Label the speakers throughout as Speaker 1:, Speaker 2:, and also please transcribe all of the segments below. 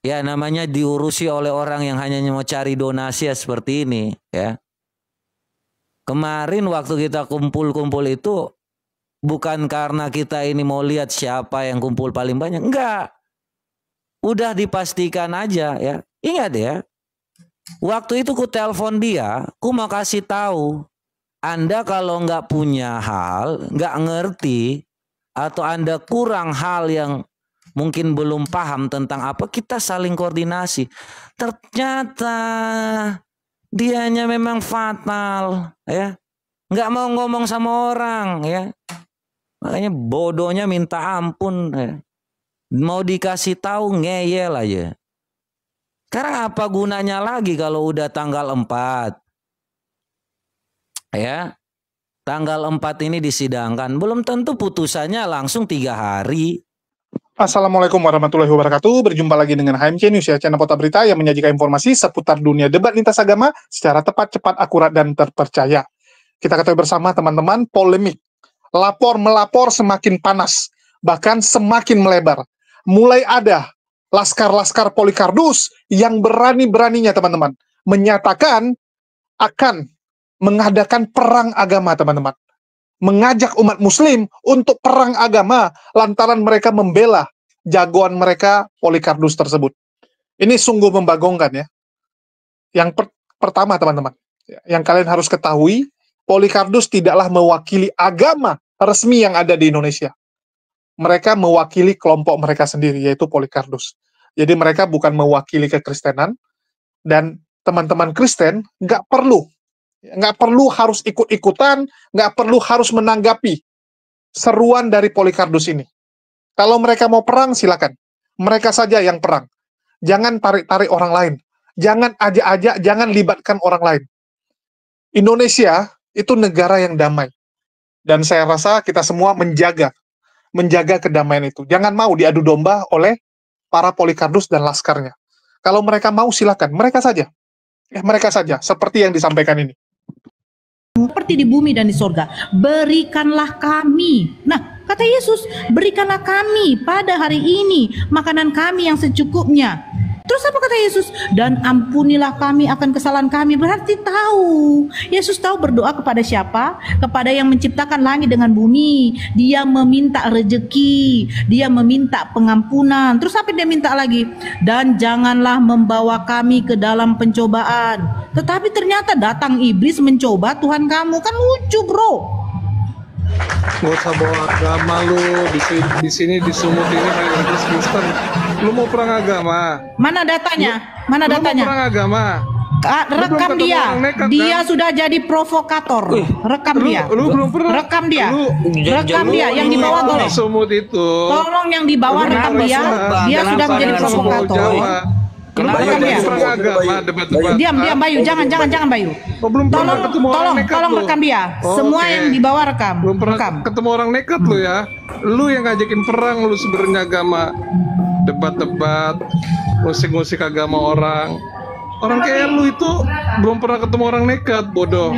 Speaker 1: ya namanya diurusi oleh orang yang hanya mau cari donasi ya seperti ini ya. Kemarin waktu kita kumpul-kumpul itu bukan karena kita ini mau lihat siapa yang kumpul paling banyak, enggak. Udah dipastikan aja ya. Ingat ya, waktu itu ku telepon dia, ku mau kasih tahu, Anda kalau nggak punya hal, nggak ngerti, atau Anda kurang hal yang mungkin belum paham tentang apa, kita saling koordinasi. Ternyata dianya memang fatal ya, nggak mau ngomong sama orang ya, makanya bodohnya minta ampun ya. Mau dikasih tahu ngeyel aja. Sekarang apa gunanya lagi kalau udah tanggal 4 ya, tanggal 4 ini disidangkan, belum tentu putusannya langsung 3 hari.
Speaker 2: Assalamualaikum warahmatullahi wabarakatuh. Berjumpa lagi dengan HMC News ya, channel Kota Berita yang menyajikan informasi seputar dunia debat lintas agama secara tepat, cepat, akurat, dan terpercaya. Kita ketahui bersama teman-teman, polemik lapor-melapor semakin panas, bahkan semakin melebar. Mulai ada laskar-laskar Polycarpus yang berani-beraninya teman-teman menyatakan akan mengadakan perang agama teman-teman. Mengajak umat muslim untuk perang agama lantaran mereka membela jagoan mereka Polycarpus tersebut. Ini sungguh membagongkan ya. Yang pertama teman-teman, yang kalian harus ketahui, Polycarpus tidaklah mewakili agama resmi yang ada di Indonesia. Mereka mewakili kelompok mereka sendiri, yaitu Polycarpus. Jadi mereka bukan mewakili kekristenan, dan teman-teman Kristen nggak perlu harus ikut-ikutan, nggak perlu harus menanggapi seruan dari Polycarpus ini. Kalau mereka mau perang, silakan. Mereka saja yang perang. Jangan tarik-tarik orang lain. Jangan ajak-ajak, jangan libatkan orang lain. Indonesia itu negara yang damai. Dan saya rasa kita semua menjaga kedamaian itu. Jangan mau diadu domba oleh para Polycarpus dan laskarnya. Kalau mereka mau, silakan. Mereka saja. Mereka saja. Seperti yang disampaikan ini.
Speaker 3: Seperti di bumi dan di sorga, berikanlah kami. Nah, kata Yesus, berikanlah kami pada hari ini makanan kami yang secukupnya. Terus apa kata Yesus? Dan ampunilah kami akan kesalahan kami. Berarti tahu. Yesus tahu berdoa kepada siapa? Kepada yang menciptakan langit dengan bumi. Dia meminta rejeki. Dia meminta pengampunan. Terus apa dia minta lagi? Dan janganlah membawa kami ke dalam pencobaan. Tetapi ternyata datang iblis mencoba Tuhan kamu. Kan lucu bro.
Speaker 4: Gak usah bawa agama lu di sini di sumut ini mayoritas Kristen. Lu mau perang agama?
Speaker 3: Mana datanya? Mana
Speaker 4: lu
Speaker 3: datanya?
Speaker 4: Mau perang agama?
Speaker 3: Rekam dia.
Speaker 4: Nekat,
Speaker 3: dia
Speaker 4: kan?
Speaker 3: Sudah jadi provokator. Rekam dia.
Speaker 4: Lu belum pernah.
Speaker 3: Rekam dia. Rekam dia yang di bawah tolong.
Speaker 4: Sumut itu.
Speaker 3: Tolong yang di bawah rekam dia. Dia sudah menjadi provokator.
Speaker 4: Kenapa dia perang agama debat-debat?
Speaker 3: Diam Bayu, jangan Bayu. Tolong rekam dia. Semua yang di bawah rekam.
Speaker 4: Belum pernah ketemu orang nekat lu ya. Lu yang ngajakin perang lu sebenarnya agama. Debat-debat, musik-musik agama orang. Orang kayak lu itu belum pernah ketemu orang nekat, bodoh.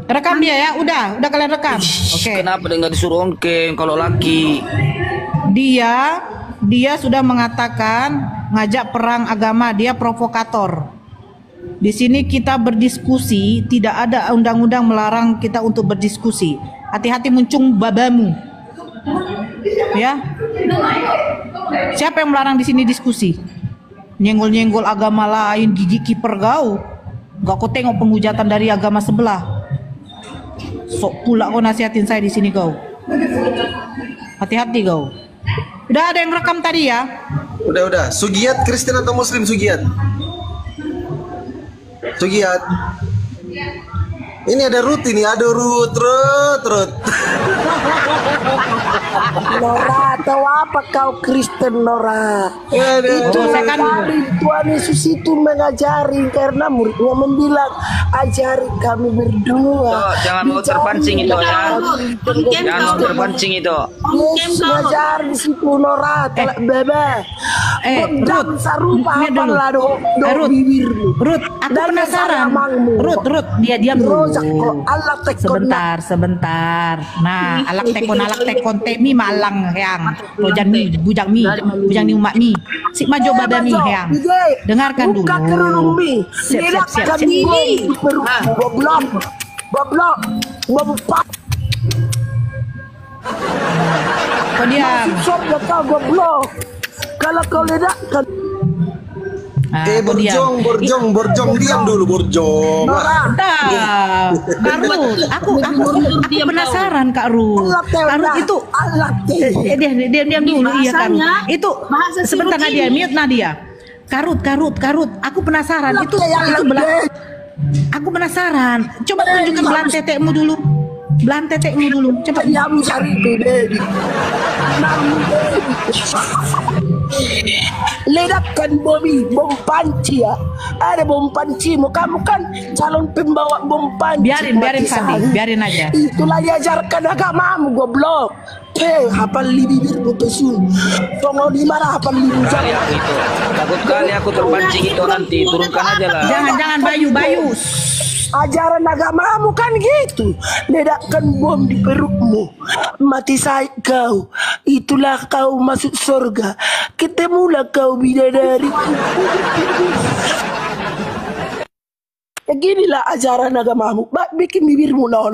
Speaker 3: Rekam dia ya, udah kalian rekam. Oke.
Speaker 5: Kenapa dia nggak disuruh ongkeng kalau laki?
Speaker 3: Dia sudah mengatakan ngajak perang agama, dia provokator. Di sini kita berdiskusi, tidak ada undang-undang melarang kita untuk berdiskusi. Hati-hati muncung babamu. Ya. Siapa yang melarang di sini diskusi? Nyenggol-nyenggol agama lain, gigi kiper kau. Gak kau tengok penghujatan dari agama sebelah. Sok pula kau nasihatin saya di sini kau. Hati-hati kau. Udah ada yang rekam tadi ya?
Speaker 6: Udah. Sugiat Kristen atau Muslim Sugiat? Sugiat. Ini ada Ruth ini, ada Ruth.
Speaker 7: Nora, tahu apa kau Kristen Nora? Itu
Speaker 3: kan
Speaker 7: Tuhan Yesus itu mengajari karena muridnya membilang ajari kami berdua.
Speaker 5: Jangan mau terpancing itu ya. Jangan mau terpancing itu.
Speaker 7: Yesus mengajar di situ Nora, telak bebe.
Speaker 3: Ruth,
Speaker 7: sarupa apa lah do bibirmu.
Speaker 3: Ruth, aku penasaran. Ruth, dia diam dulu.
Speaker 7: Allah
Speaker 3: Sebentar. Nah, alak tekon temi malang yang rojan mi bujang ni umat mi si majo baba mi yang dengarkan dulu.
Speaker 7: Buka kerudung mi.
Speaker 3: Siap.
Speaker 7: Kami goblok.
Speaker 3: Kau diam.
Speaker 7: Surga kau goblok. Kalau kau ledakan
Speaker 6: Borjong, diam dulu Borjong.
Speaker 3: Dah, Karut, aku penasaran Kak Rut. Karut itu, dia diam dulu iya Karut. Itu sebentar Nadia, mute Nadia. Karut, aku penasaran itu aku penasaran. Coba tunjukkan belan tetekmu dulu. Coba.
Speaker 7: diam cari bebe. Ledakan bom panci ya. Ada bom panci. Kamu kan calon pembawa bom panci.
Speaker 3: Biarin Fandi, biarin aja.
Speaker 7: Itulah diajarkan agamamu goblok. Hafal li bibir pesun. Tongol di mana hafal li bujang.
Speaker 5: Aku itu takut kali aku terpancing itu nanti turunkan aja lah.
Speaker 3: Jangan Bayu.
Speaker 7: Ajaran agamamu kan gitu. Ledakkan bom di perutmu. Mati saya kau. Itulah kau masuk surga. Ketemulah kau bidadari. Ya ginilah ajaran agamamu. Bikin bibirmu no.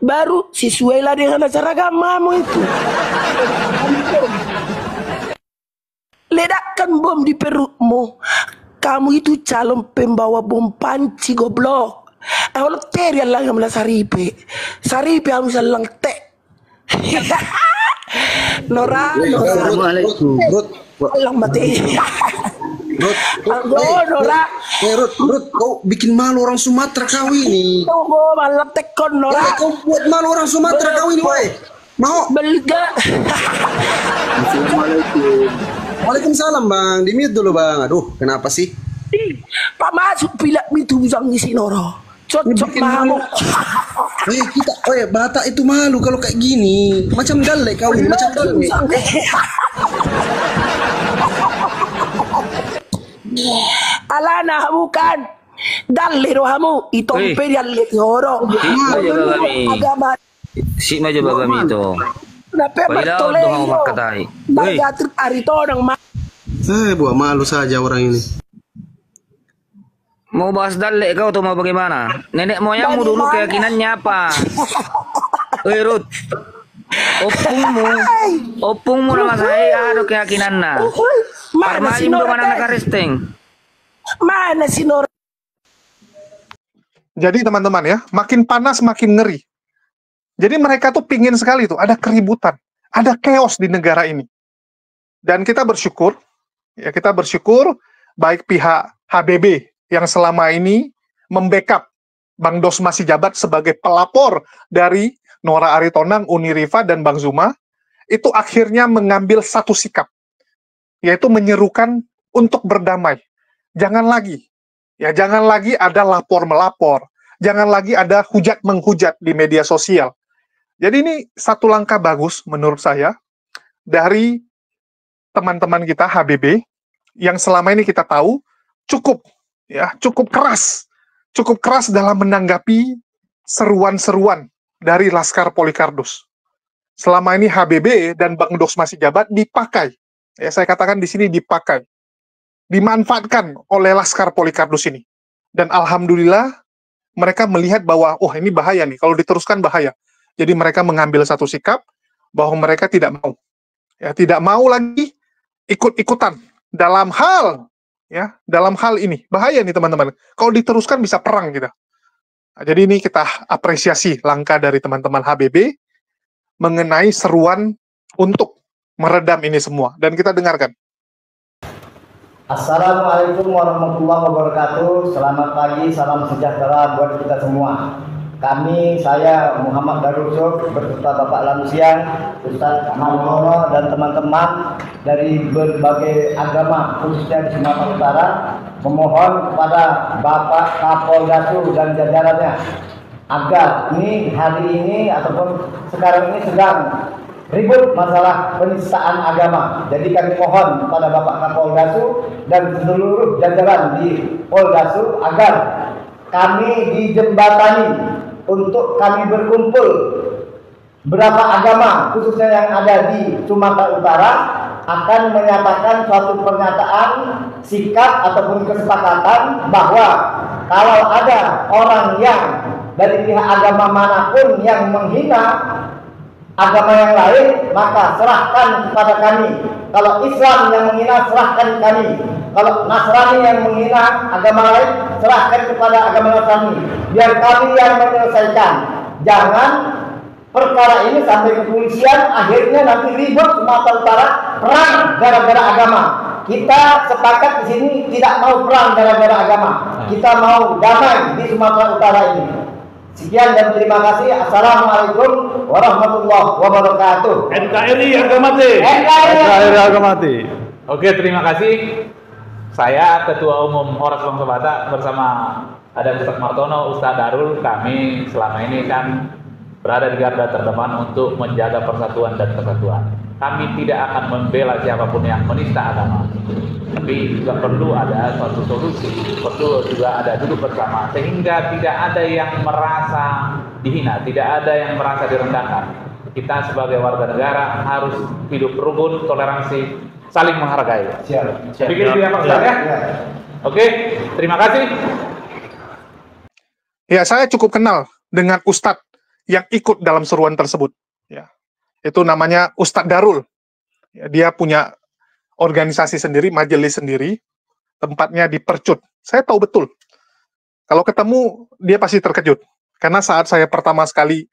Speaker 7: Baru sesuailah dengan ajaran agamamu itu. Ledakkan bom di perutmu. Kamu itu calon pembawa bom panci goblok. Kalau teri Allah yang saripe harus lang te. Nora.
Speaker 6: Assalamualaikum.
Speaker 7: Allah mati. Nora.
Speaker 6: Rut, kau bikin malu orang Sumatera kau ini.
Speaker 7: Tunggu malam tekon Nora.
Speaker 6: Kau buat malu orang Sumatera kau ini, woi. Mau?
Speaker 7: Belga.
Speaker 6: Assalamualaikum. Waalaikumsalam bang, di mute dulu bang. Aduh, kenapa sih?
Speaker 7: Pak masuk pilak itu bujang ngisi Noro. Cocok mamu.
Speaker 6: Batak itu malu kalau kayak gini. Macam galek kau ini, macam galek.
Speaker 7: Alana bukan. Dalle rohamu itu imperial lehoro.
Speaker 5: Agama. Si majo babami itu. Pailaw doang makatai.
Speaker 7: Bagatri arito nang
Speaker 6: Buah malu saja orang ini.
Speaker 5: Mau bahas dalek kau tuh mau bagaimana? Nenek moyangmu dulu keyakinannya apa? Rut, opungmu nama saya ada keyakinannya. Parmalim do mana nak resting?
Speaker 7: Mana si Nor?
Speaker 2: Jadi teman-teman ya, makin panas makin ngeri. Jadi mereka tuh pingin sekali tuh ada keributan, ada chaos di negara ini. Dan kita bersyukur baik pihak HBB yang selama ini membackup Bang Dosma Sijabat sebagai pelapor dari Nora Aritonang, Uni Rifa, dan Bang Zuma, itu akhirnya mengambil satu sikap, yaitu menyerukan untuk berdamai. Jangan lagi ada lapor-melapor, jangan lagi ada hujat-menghujat di media sosial. Jadi ini satu langkah bagus menurut saya dari teman-teman kita HBB yang selama ini kita tahu cukup keras dalam menanggapi seruan-seruan dari Laskar Polikardus. Selama ini HBB dan Bang Dosma Sijabat dipakai, saya katakan di sini dipakai, dimanfaatkan oleh Laskar Polikardus ini. Dan alhamdulillah mereka melihat bahwa ini bahaya nih, kalau diteruskan bahaya. Jadi mereka mengambil satu sikap bahwa mereka tidak mau lagi ikut-ikutan dalam hal ini. Bahaya nih teman-teman. Kalau diteruskan bisa perang kita. Nah, jadi ini kita apresiasi langkah dari teman-teman HBB mengenai seruan untuk meredam ini semua. Dan kita dengarkan.
Speaker 8: Assalamualaikum warahmatullahi wabarakatuh. Selamat pagi, salam sejahtera buat kita semua. Saya Muhammad Darusuk beserta Bapak Lamsian, Ustaz Mantono dan teman-teman dari berbagai agama khususnya di Sumatera Utara memohon kepada Bapak Kapolda dan jajarannya agar hari ini ataupun sekarang ini sedang ribut masalah penistaan agama. Jadi kami mohon kepada Bapak Kapolda dan seluruh jajaran di Polda agar kami dijembatani untuk kami berkumpul berapa agama khususnya yang ada di Sumatera Utara akan menyatakan suatu pernyataan sikap ataupun kesepakatan bahwa kalau ada orang yang dari pihak agama manapun yang menghina agama yang lain, maka serahkan kepada kami. Kalau Islam yang menghina, serahkan kami. Kalau Nasrani yang menghina agama lain, serahkan kepada agama Nasrani. Biar kami yang menyelesaikan. Jangan perkara ini sampai kepolisian, akhirnya nanti ribut Sumatera Utara, perang gara-gara agama. Kita sepakat di sini tidak mau perang gara-gara agama. Kita mau damai di Sumatera Utara ini. Sekian dan terima kasih. Assalamualaikum warahmatullahi wabarakatuh.
Speaker 9: NKRI harga mati.
Speaker 8: NKRI
Speaker 9: harga mati. Oke, terima kasih. Saya Ketua Umum Horas Bangsa Batak bersama ada Ustaz Martono, Ustaz Darul. Kami selama ini kan berada di garda terdepan untuk menjaga persatuan dan kesatuan. Kami tidak akan membela siapapun yang menista agama, tapi juga perlu ada suatu solusi, perlu juga ada duduk bersama sehingga tidak ada yang merasa dihina, tidak ada yang merasa direndahkan. Kita sebagai warga negara harus hidup rukun, toleransi, saling menghargai.
Speaker 8: Siap.
Speaker 9: Begitu ya Pak Ustaz ya? Oke, terima kasih.
Speaker 2: Ya, saya cukup kenal dengan Ustadz yang ikut dalam seruan tersebut. Ya, itu namanya Ustadz Darul. Ya, dia punya organisasi sendiri, majelis sendiri, tempatnya di Percut. Saya tahu betul. Kalau ketemu, dia pasti terkejut. Karena saat saya pertama sekali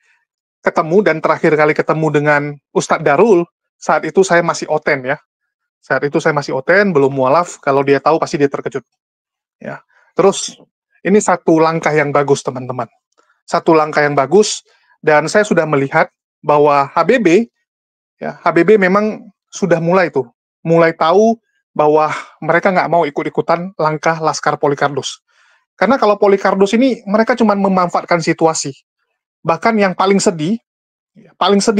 Speaker 2: ketemu dan terakhir kali ketemu dengan Ustadz Darul, saat itu saya masih oten ya. Saat itu saya masih oten, belum mualaf. Kalau dia tahu, pasti dia terkejut. Ya. Terus, ini satu langkah yang bagus, teman-teman. Satu langkah yang bagus, dan saya sudah melihat bahwa HBB memang sudah mulai tahu bahwa mereka nggak mau ikut-ikutan langkah Laskar Polikardus. Karena kalau Polikardus ini, mereka cuma memanfaatkan situasi. Bahkan yang paling sedih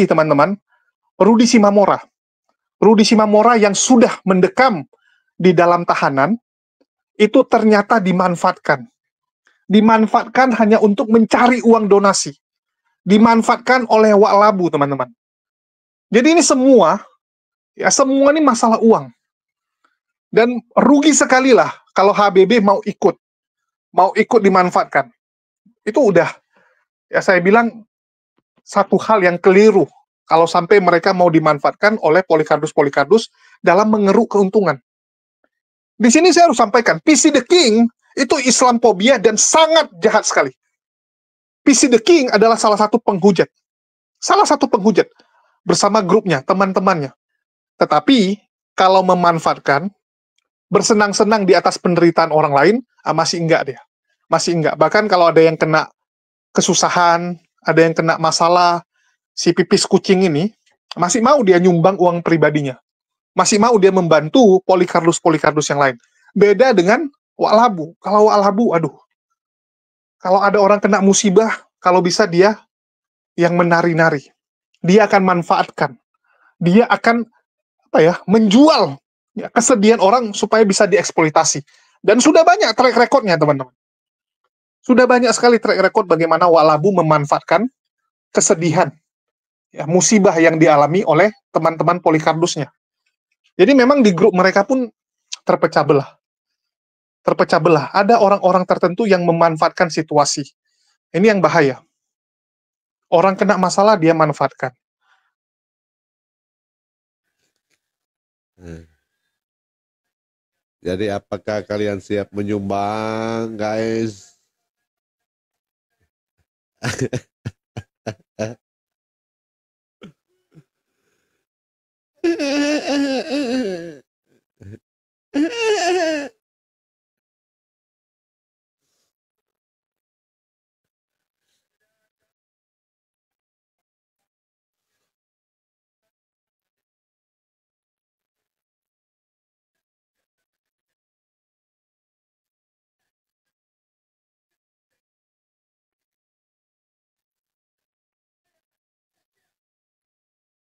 Speaker 2: teman-teman, Rudi Simamora. Rudi Simamora yang sudah mendekam di dalam tahanan, itu ternyata dimanfaatkan. Dimanfaatkan hanya untuk mencari uang donasi. Dimanfaatkan oleh Wak Labu, teman-teman. Jadi ini semua ini masalah uang. Dan rugi sekali lah kalau HBB mau ikut dimanfaatkan. Itu udah, ya saya bilang, satu hal yang keliru kalau sampai mereka mau dimanfaatkan oleh Polikardus dalam mengeruk keuntungan. Di sini saya harus sampaikan, PC The King itu Islamophobia dan sangat jahat sekali. PC The King adalah salah satu penghujat bersama grupnya, teman-temannya. Tetapi kalau memanfaatkan, bersenang-senang di atas penderitaan orang lain, masih enggak dia. Masih enggak. Bahkan kalau ada yang kena kesusahan, ada yang kena masalah, si pipis kucing ini, masih mau dia nyumbang uang pribadinya. Masih mau dia membantu Polikardus yang lain. Beda dengan Wak Labu. Kalau Wak Labu, aduh. Kalau ada orang kena musibah, kalau bisa dia yang menari-nari. Dia akan manfaatkan. Dia akan menjual kesedihan orang supaya bisa dieksploitasi. Dan sudah banyak track recordnya, teman-teman. Sudah banyak sekali track record bagaimana Wak Labu memanfaatkan kesedihan, musibah yang dialami oleh teman-teman Polikardusnya. Jadi memang di grup mereka pun terpecah belah. Ada orang-orang tertentu yang memanfaatkan situasi. Ini yang bahaya. Orang kena masalah, dia manfaatkan.
Speaker 10: Jadi apakah kalian siap menyumbang, guys?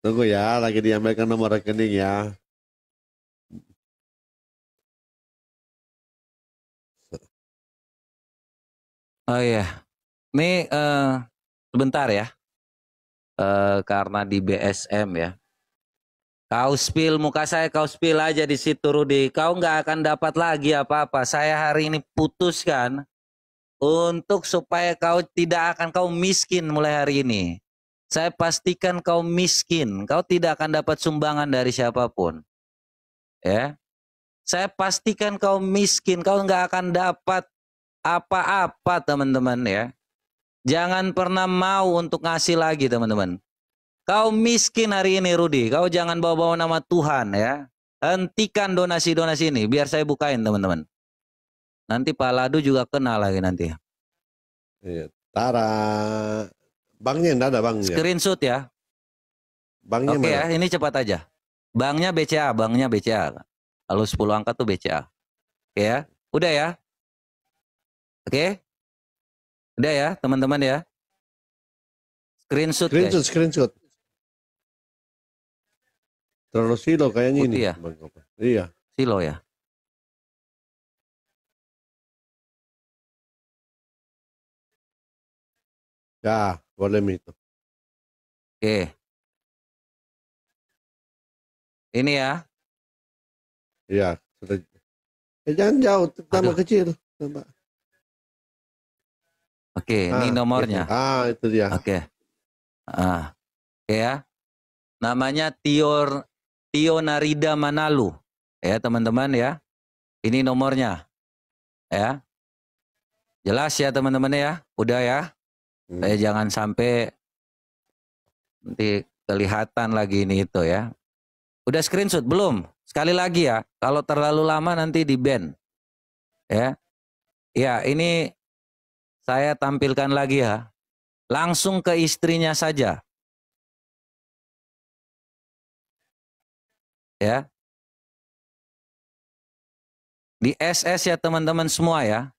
Speaker 10: Tunggu ya, lagi diambilkan nomor rekening ya.
Speaker 1: Oh iya, ini sebentar ya. karena di BSM ya. Kau spill muka saya, kau spill aja di situ Rudi. Kau nggak akan dapat lagi apa-apa. Saya hari ini putuskan untuk supaya kau kau miskin mulai hari ini. Saya pastikan kau miskin. Kau tidak akan dapat sumbangan dari siapapun. Ya. Saya pastikan kau miskin. Kau nggak akan dapat apa-apa teman-teman ya. Jangan pernah mau untuk ngasih lagi teman-teman. Kau miskin hari ini Rudi. Kau jangan bawa-bawa nama Tuhan ya. Hentikan donasi-donasi ini. Biar saya bukain teman-teman. Nanti Pak Ladu juga kenal lagi nanti.
Speaker 10: Iya. Tara. Banknya enggak ada banknya.
Speaker 1: Screenshot ya.
Speaker 10: Banknya
Speaker 1: Oke
Speaker 10: mana?
Speaker 1: ya, ini cepat aja. Banknya BCA. Kalau 10 angka tuh BCA. Oke ya. Udah ya. Oke. Udah ya, teman-teman ya. Screenshot guys.
Speaker 10: Screenshot. Terlalu silo kayaknya
Speaker 1: Putih
Speaker 10: ini.
Speaker 1: ya?
Speaker 10: Iya.
Speaker 1: Silo ya.
Speaker 10: Ya, boleh itu.
Speaker 1: Oke. Ini ya.
Speaker 10: Iya, sudah. Jangan jauh, tambah kecil. Tambah.
Speaker 1: Oke, ini nomornya.
Speaker 10: Itu dia.
Speaker 1: Oke. Oke ya. Namanya Tio Narida Manalu. Ya, teman-teman ya. Ini nomornya. Ya. Jelas ya, teman-teman ya. Udah ya. Saya jangan sampai nanti kelihatan lagi ini itu ya. Udah screenshot belum? Sekali lagi ya. Kalau terlalu lama nanti di-ban. Ya. Ya, ini saya tampilkan lagi ya. Langsung ke istrinya saja. Ya. Di SS ya teman-teman semua ya.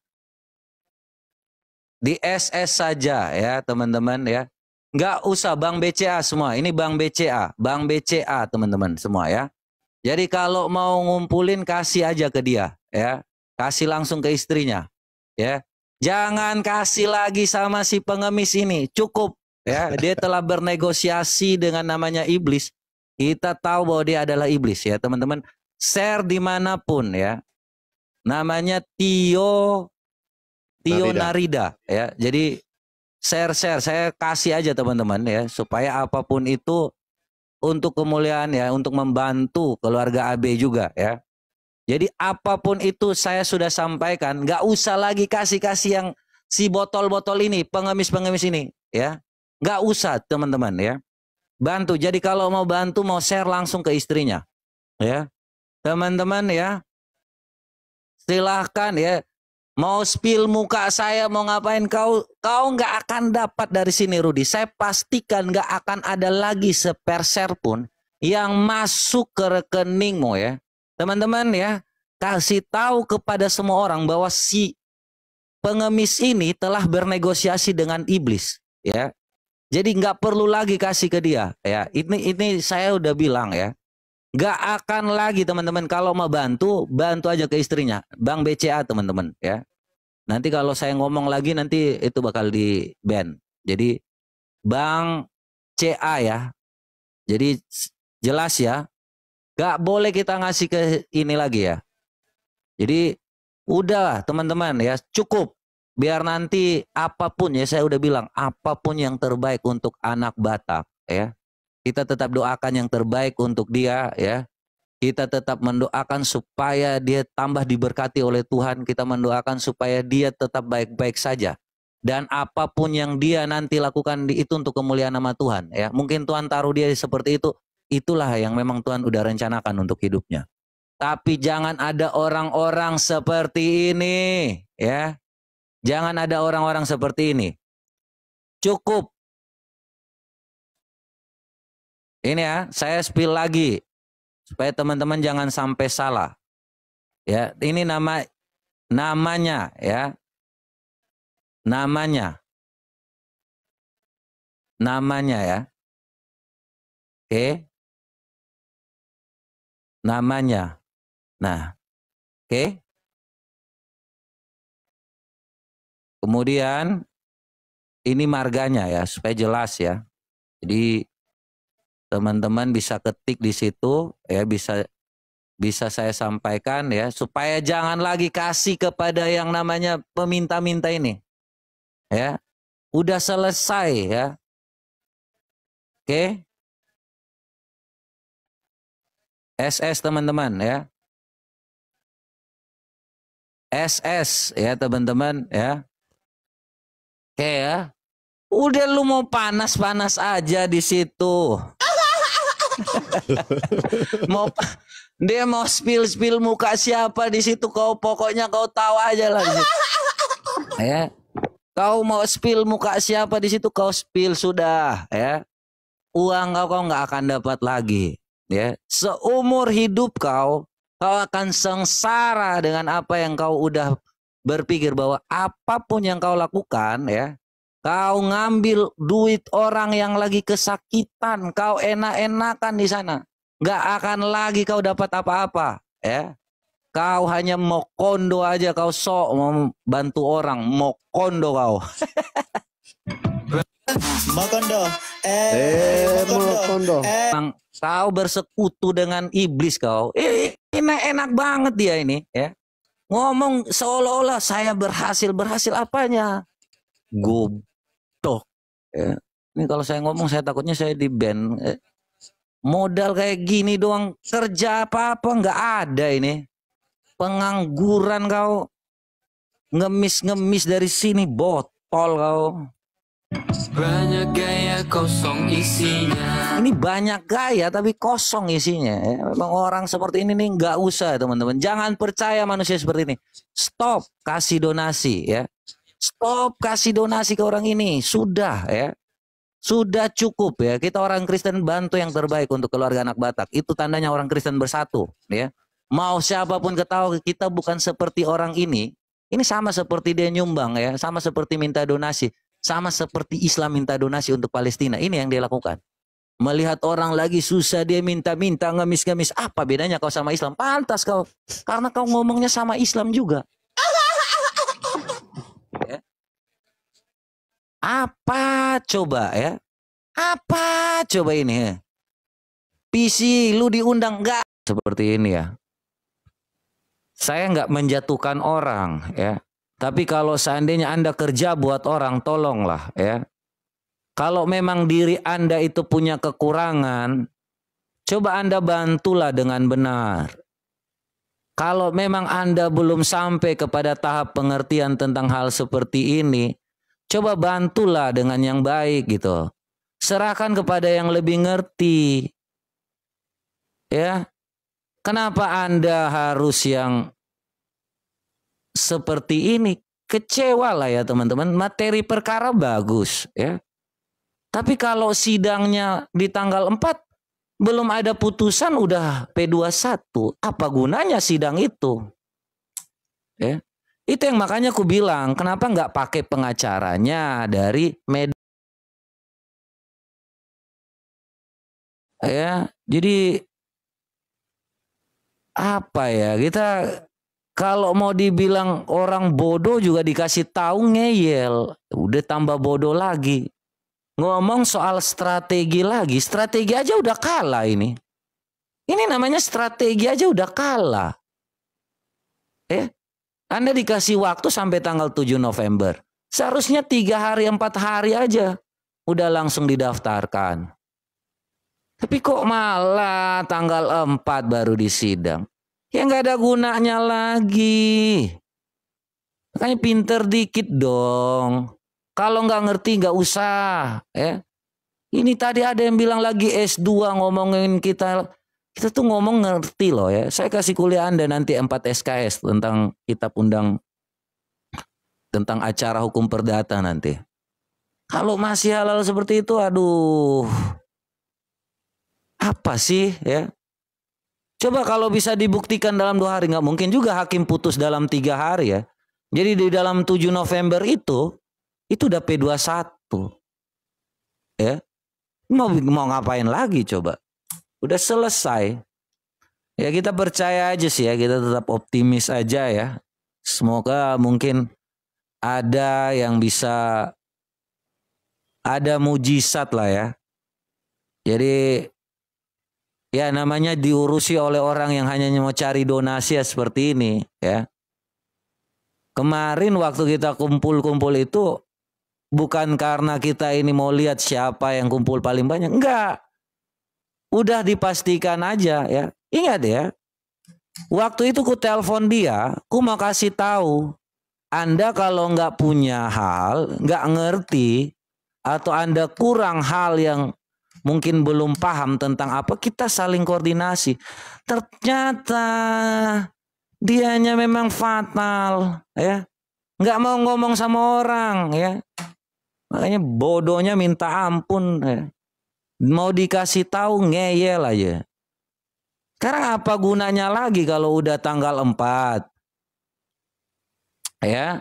Speaker 1: Di SS saja ya teman-teman ya. Nggak usah Bank BCA semua. Ini Bank BCA. Bank BCA teman-teman semua ya. Jadi kalau mau ngumpulin kasih aja ke dia ya. Kasih langsung ke istrinya ya. Jangan kasih lagi sama si pengemis ini. Cukup ya. Dia telah bernegosiasi dengan namanya iblis. Kita tahu bahwa dia adalah iblis ya teman-teman. Share dimanapun ya. Namanya Tio Narida ya. Jadi share saya kasih aja teman-teman ya supaya apapun itu untuk kemuliaan ya, untuk membantu keluarga AB juga ya. Jadi apapun itu saya sudah sampaikan, nggak usah lagi kasih yang si botol-botol ini, pengemis-pengemis ini ya. Nggak usah teman-teman ya. Bantu. Jadi kalau mau bantu mau share langsung ke istrinya ya. Teman-teman ya. Silahkan ya. Mau spill muka saya, mau ngapain kau nggak akan dapat dari sini Rudi. Saya pastikan nggak akan ada lagi seperser pun yang masuk ke rekeningmu ya. Teman-teman ya, kasih tahu kepada semua orang bahwa si pengemis ini telah bernegosiasi dengan iblis ya. Jadi nggak perlu lagi kasih ke dia ya. Ini saya udah bilang ya. Nggak akan lagi teman-teman kalau mau bantu aja ke istrinya. Bank BCA teman-teman ya. Nanti kalau saya ngomong lagi nanti itu bakal di ban. Jadi Bank CA ya. Jadi jelas ya. Nggak boleh kita ngasih ke ini lagi ya. Jadi udah teman-teman ya cukup. Biar nanti apapun ya saya udah bilang apapun yang terbaik untuk anak Batak ya. Kita tetap doakan yang terbaik untuk dia ya. Kita tetap mendoakan supaya dia tambah diberkati oleh Tuhan. Kita mendoakan supaya dia tetap baik-baik saja. Dan apapun yang dia nanti lakukan itu untuk kemuliaan nama Tuhan ya. Mungkin Tuhan taruh dia seperti itu. Itulah yang memang Tuhan udah rencanakan untuk hidupnya. Tapi jangan ada orang-orang seperti ini ya. Jangan ada orang-orang seperti ini. Cukup. Ini ya, saya spill lagi supaya teman-teman jangan sampai salah. Ya, ini namanya ya. Namanya ya. Oke. Namanya. Nah, oke. Kemudian ini marganya ya, supaya jelas ya. Jadi teman-teman bisa ketik di situ ya, bisa saya sampaikan ya, supaya jangan lagi kasih kepada yang namanya peminta-minta ini. Ya. Udah selesai ya. Oke. SS teman-teman ya. SS ya teman-teman ya. Oke ya. Udah lu mau panas-panas aja di situ. Dia mau spill muka siapa di situ, kau pokoknya kau tahu aja lah. Ya. Kau mau spill muka siapa di situ, kau spill sudah ya. Uang kau nggak akan dapat lagi ya. Seumur hidup kau akan sengsara dengan apa yang kau udah berpikir, bahwa apapun yang kau lakukan ya, kau ngambil duit orang yang lagi kesakitan, kau enak-enakan di sana, nggak akan lagi kau dapat apa-apa ya. Kau hanya mau kondo aja, kau sok mau bantu orang, mau kondo kau.
Speaker 11: Mokondo.
Speaker 10: Mokondo.
Speaker 1: Kau bersekutu dengan iblis kau. Enak banget dia ini ya. Ngomong seolah-olah saya berhasil apanya? Goblok. Ya. Ini kalau saya ngomong saya takutnya saya di-ban. Modal kayak gini doang, kerja apa-apa nggak ada ini. Pengangguran kau, ngemis dari sini, botol kau.
Speaker 11: Banyak gaya kosong isinya.
Speaker 1: Ini banyak gaya tapi kosong isinya. Ya. Memang orang seperti ini nih nggak usah teman-teman. Jangan percaya manusia seperti ini. Stop kasih donasi ya. Stop kasih donasi ke orang ini. Sudah ya. Sudah cukup ya. Kita orang Kristen bantu yang terbaik untuk keluarga anak Batak. Itu tandanya orang Kristen bersatu ya. Mau siapapun ketahui kita bukan seperti orang ini. Ini sama seperti dia nyumbang ya, sama seperti minta donasi, sama seperti Islam minta donasi untuk Palestina. Ini yang dia lakukan. Melihat orang lagi susah dia minta-minta, ngemis-ngemis. Apa bedanya kau sama Islam? Pantas kau, karena kau ngomongnya sama Islam juga. Ya. Apa coba ya? Apa coba ini ya? PC lu diundang enggak? Seperti ini ya. Saya nggak menjatuhkan orang ya. Tapi kalau seandainya Anda kerja buat orang, tolonglah ya. Kalau memang diri Anda itu punya kekurangan, coba Anda bantulah dengan benar. Kalau memang Anda belum sampai kepada tahap pengertian tentang hal seperti ini, coba bantulah dengan yang baik gitu. Serahkan kepada yang lebih ngerti. Ya. Kenapa Anda harus yang seperti ini? Kecewa lah ya teman-teman. Materi perkara bagus ya. Tapi kalau sidangnya di tanggal 4 belum ada putusan udah P21. Apa gunanya sidang itu? Ya. Itu yang makanya aku bilang kenapa nggak pakai pengacaranya dari media. Ya, jadi apa ya, kita kalau mau dibilang orang bodoh juga dikasih tahu ngeyel, udah tambah bodoh lagi. Ngomong soal strategi lagi, strategi aja udah kalah ini. Ini namanya strategi aja udah kalah. Anda dikasih waktu sampai tanggal 7 November. Seharusnya 3 hari 4 hari aja udah langsung didaftarkan. Tapi kok malah tanggal 4 baru disidang. Ya nggak ada gunanya lagi. Makanya pinter dikit dong. Kalau nggak ngerti nggak usah. Ya. Ini tadi ada yang bilang lagi S2 ngomongin kita. Kita tuh ngomong ngerti loh ya. Saya kasih kuliah Anda nanti 4 SKS tentang kitab undang. Tentang acara hukum perdata nanti. Kalau masih halal seperti itu, aduh. Apa sih ya? Coba kalau bisa dibuktikan dalam 2 hari, nggak mungkin juga hakim putus dalam 3 hari ya. Jadi di dalam 7 November itu udah P21. Ya. Mau ngapain lagi coba? Udah selesai. Ya kita percaya aja sih ya, kita tetap optimis aja ya. Semoga mungkin ada yang bisa, ada mujizat lah ya. Jadi ya namanya diurusi oleh orang yang hanya mau cari donasi ya seperti ini ya. Kemarin waktu kita kumpul-kumpul itu bukan karena kita ini mau lihat siapa yang kumpul paling banyak. Enggak. Udah dipastikan aja ya. Ingat ya. Waktu itu ku telepon dia, ku mau kasih tahu. Anda kalau nggak punya hal, nggak ngerti, atau Anda kurang hal yang mungkin belum paham tentang apa, kita saling koordinasi. Ternyata dianya memang fatal, ya, nggak mau ngomong sama orang, ya, makanya bodohnya minta ampun, ya. Mau dikasih tahu ngeyel aja. Sekarang apa gunanya lagi kalau udah tanggal 4, ya,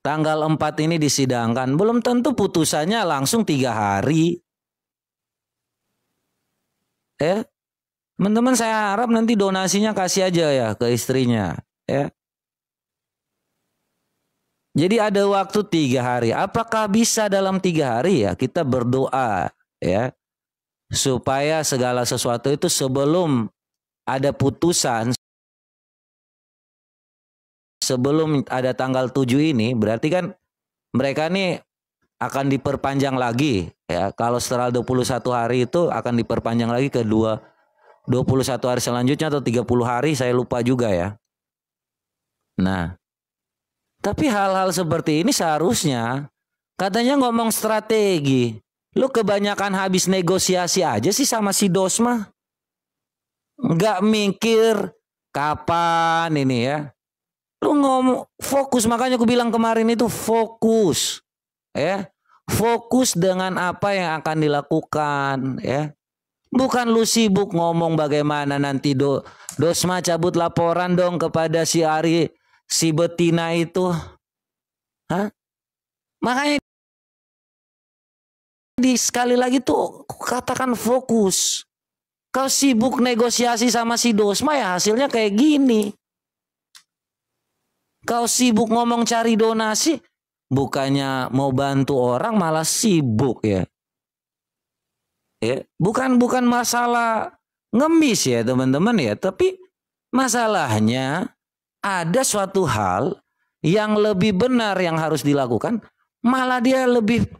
Speaker 1: tanggal 4 ini disidangkan, belum tentu putusannya langsung 3 hari. Ya, teman-teman saya harap nanti donasinya kasih aja ya ke istrinya. Ya. Jadi ada waktu 3 hari. Apakah bisa dalam 3 hari ya kita berdoa ya supaya segala sesuatu itu sebelum ada putusan, sebelum ada tanggal 7 ini, berarti kan mereka nih akan diperpanjang lagi ya. Kalau setelah 21 hari itu akan diperpanjang lagi ke 21 hari selanjutnya atau 30 hari, saya lupa juga ya. Nah, tapi hal-hal seperti ini seharusnya katanya ngomong strategi. Lu kebanyakan habis negosiasi aja sih sama si Dosma. Nggak mikir kapan ini ya. Lu ngomong fokus, makanya aku bilang kemarin itu fokus. Ya, fokus dengan apa yang akan dilakukan ya. Bukan lu sibuk ngomong bagaimana nanti Dosma cabut laporan dong kepada si Ari, si betina itu. Hah? Makanya sekali lagi tuh katakan fokus. Kau sibuk negosiasi sama si Dosma ya hasilnya kayak gini. Kau sibuk ngomong cari donasi, bukannya mau bantu orang malah sibuk ya. Ya, bukan masalah ngemis ya teman-teman ya, tapi masalahnya ada suatu hal yang lebih benar yang harus dilakukan, malah dia lebih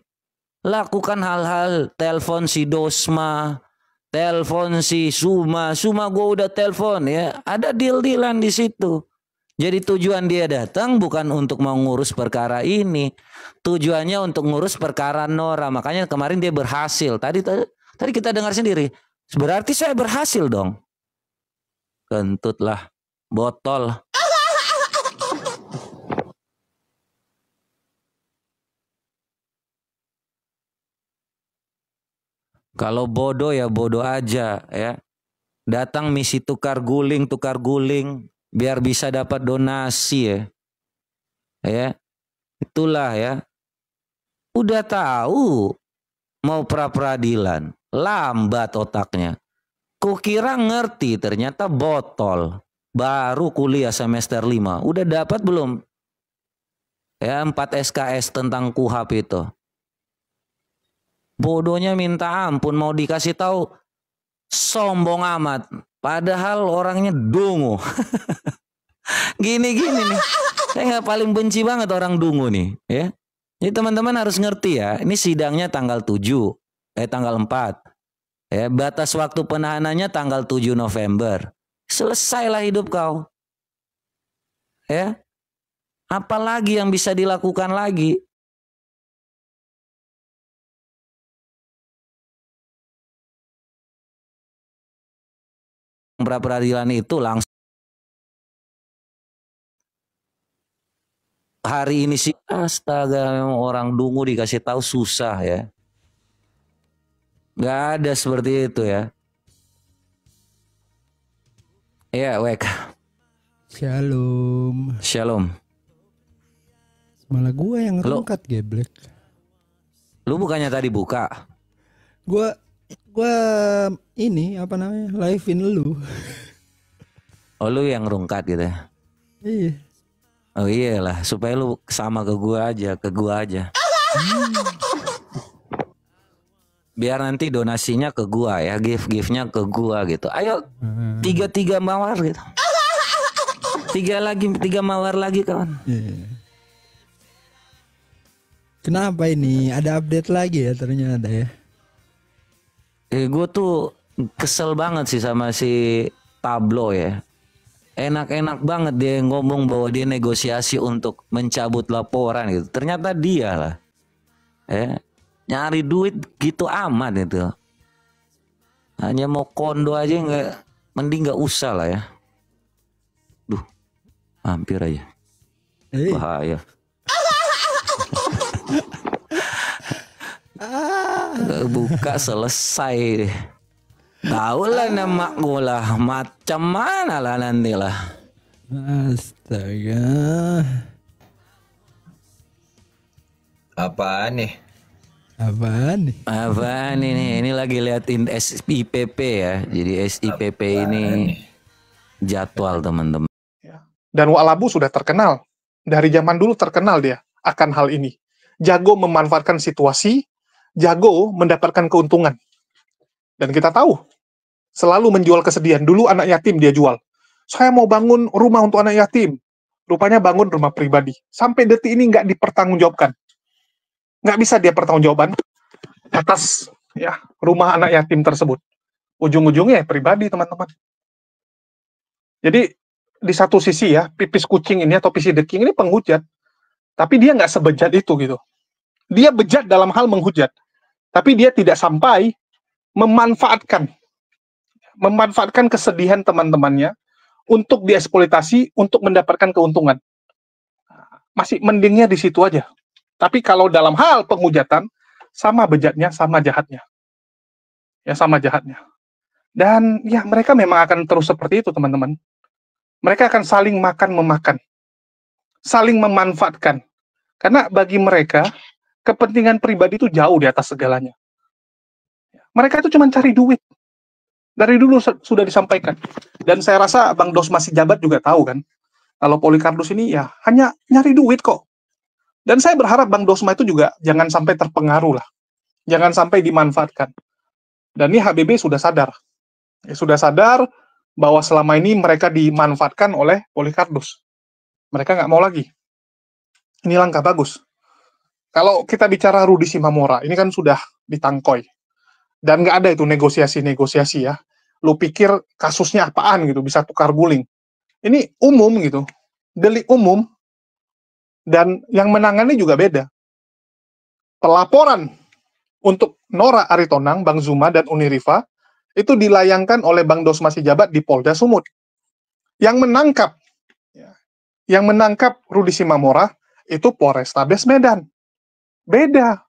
Speaker 1: lakukan hal-hal telepon si Dosma, telepon si Suma gue udah telepon ya, ada deal-dealan di situ. Jadi tujuan dia datang bukan untuk mau ngurus perkara ini, tujuannya untuk ngurus perkara Nora. Makanya kemarin dia berhasil. Tadi kita dengar sendiri, berarti saya berhasil dong. Kentutlah, botol. Kalau bodoh ya bodoh aja ya. Datang misi tukar guling biar bisa dapat donasi ya. Ya. Itulah ya. Udah tahu mau pra-peradilan, lambat otaknya. Kukira ngerti, ternyata botol. Baru kuliah semester 5. Udah dapat belum? Ya, 4 SKS tentang KUHP itu. Bodohnya minta ampun, mau dikasih tahu sombong amat. Padahal orangnya dungu. Gini-gini nih. Saya nggak paling benci banget orang dungu nih. Ya. Jadi teman-teman harus ngerti ya. Ini sidangnya tanggal 7. Tanggal 4. Ya, batas waktu penahanannya tanggal 7 November. Selesailah hidup kau. Ya. Apalagi yang bisa dilakukan lagi? Pra-peradilan itu langsung hari ini sih, astaga, memang orang dungu dikasih tahu susah ya. Nggak ada seperti itu ya. Ya, Wek.
Speaker 12: Shalom.
Speaker 1: Shalom.
Speaker 12: Malah gue yang ngangkat geblek.
Speaker 1: Lu bukannya tadi buka?
Speaker 12: Gue ini apa namanya, live-in lu.
Speaker 1: Oh, lu yang rungkat gitu ya?
Speaker 12: Iya.
Speaker 1: Oh iyalah, supaya lu sama ke gua aja. biar nanti donasinya ke gua ya, gift-giftnya ke gua gitu. Ayo 3 mawar gitu. 3 mawar lagi kawan.
Speaker 12: Kenapa ini? Ada update lagi ya ternyata ya.
Speaker 1: Gue tuh kesel banget sih sama si Tablo ya. Enak-enak banget dia ngomong bahwa dia negosiasi untuk mencabut laporan gitu. Ternyata dia lah. Nyari duit gitu aman itu. Hanya mau kondo aja mending nggak usah lah ya. Duh, hampir aja. Bahaya. Buka selesai deh. Tahu lah nama gue lah. Macam mana lah nanti lah.
Speaker 12: Astaga.
Speaker 11: Apaan nih?
Speaker 12: Apaan
Speaker 1: ini? Ini lagi liatin SIPP ya. Jadi SIPP ini jadwal teman-teman.
Speaker 2: Dan Walabu sudah terkenal. Dari zaman dulu terkenal dia akan hal ini. Jago memanfaatkan situasi, jago mendapatkan keuntungan. Dan kita tahu, selalu menjual kesedihan. Dulu anak yatim dia jual. Saya mau bangun rumah untuk anak yatim. Rupanya bangun rumah pribadi. Sampai detik ini nggak dipertanggungjawabkan. Nggak bisa dia pertanggungjawaban atas ya rumah anak yatim tersebut. Ujung-ujungnya pribadi teman-teman. Jadi di satu sisi ya, pipis kucing ini atau pisi deking ini penghujat. Tapi dia nggak sebejat itu gitu. Dia bejat dalam hal menghujat. Tapi dia tidak sampai memanfaatkan kesedihan teman-temannya untuk dieksploitasi, untuk mendapatkan keuntungan. Masih mendingnya di situ aja. Tapi kalau dalam hal penghujatan, sama bejatnya, sama jahatnya. Ya, sama jahatnya. Dan ya mereka memang akan terus seperti itu teman-teman. Mereka akan saling makan-memakan. Saling memanfaatkan. Karena bagi mereka, kepentingan pribadi itu jauh di atas segalanya. Mereka itu cuma cari duit. Dari dulu sudah disampaikan. Dan saya rasa Bang Dos masih jabat juga tahu kan. Kalau Polycardus ini ya hanya nyari duit kok. Dan saya berharap Bang Dosma itu juga jangan sampai terpengaruh lah. Jangan sampai dimanfaatkan. Dan ini HBB sudah sadar. Sudah sadar bahwa selama ini mereka dimanfaatkan oleh Polycardus. Mereka nggak mau lagi. Ini langkah bagus. Kalau kita bicara Rudi Simamora, ini kan sudah ditangkoi. Dan nggak ada itu negosiasi-negosiasi ya. Lu pikir kasusnya apaan gitu, bisa tukar guling. Ini umum gitu. Delik umum. Dan yang menangani juga beda. Pelaporan untuk Nora Aritonang, Bang Zuma, dan Uniriva, itu dilayangkan oleh Bang Dos Masih Jabat di Polda Sumut. Yang menangkap Rudi Simamora, itu Polrestabes Medan. Beda.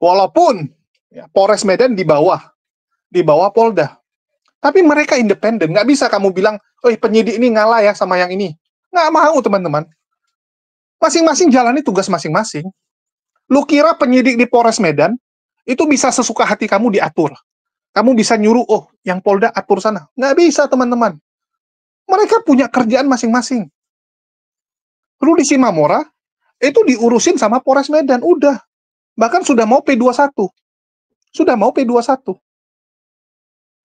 Speaker 2: Walaupun Polres Medan di bawah Polda. Tapi mereka independen. Nggak bisa kamu bilang, oh penyidik ini ngalah ya sama yang ini. Nggak mau teman-teman. Masing-masing jalani tugas masing-masing. Lu kira penyidik di Polres Medan itu bisa sesuka hati kamu diatur. Kamu bisa nyuruh, oh yang Polda atur sana. Nggak bisa teman-teman. Mereka punya kerjaan masing-masing. Rudi Simamora itu diurusin sama Polres Medan. Udah. Bahkan sudah mau P21.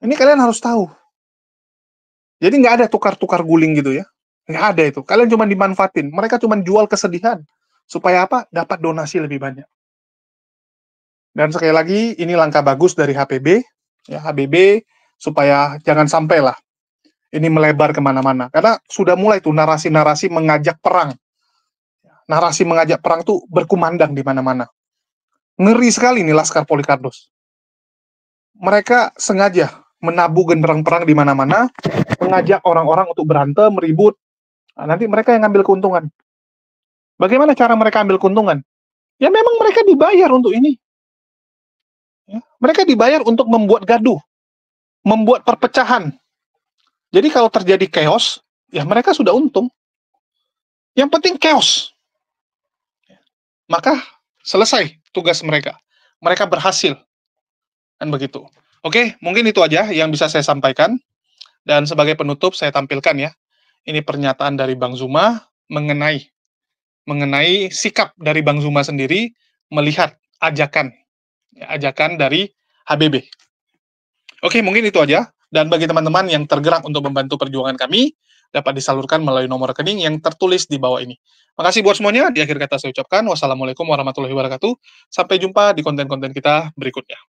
Speaker 2: Ini kalian harus tahu. Jadi nggak ada tukar-tukar guling gitu ya. Nggak ada itu. Kalian cuma dimanfaatin. Mereka cuma jual kesedihan. Supaya apa? Dapat donasi lebih banyak. Dan sekali lagi, ini langkah bagus dari HPB. Ya, HBB, supaya jangan sampai lah. Ini melebar kemana-mana. Karena sudah mulai tuh narasi-narasi mengajak perang. Narasi mengajak perang tuh berkumandang di mana-mana. Ngeri sekali nih Laskar Polycardus. Mereka sengaja menabuh genderang perang di mana-mana, mengajak orang-orang untuk berantem, ribut. Nah, nanti mereka yang ngambil keuntungan. Bagaimana cara mereka ambil keuntungan? Ya memang mereka dibayar untuk ini. Ya, mereka dibayar untuk membuat gaduh, membuat perpecahan. Jadi kalau terjadi chaos, ya mereka sudah untung. Yang penting chaos. Maka selesai tugas mereka. Mereka berhasil. Dan begitu. Oke, mungkin itu aja yang bisa saya sampaikan. Dan sebagai penutup saya tampilkan ya. Ini pernyataan dari Bang Zuma mengenai sikap dari Bang Zuma sendiri melihat ajakan dari HBB. Oke, mungkin itu aja. Dan bagi teman-teman yang tergerak untuk membantu perjuangan kami, dapat disalurkan melalui nomor rekening yang tertulis di bawah ini. Makasih buat semuanya. Di akhir kata saya ucapkan wassalamualaikum warahmatullahi wabarakatuh. Sampai jumpa di konten-konten kita berikutnya.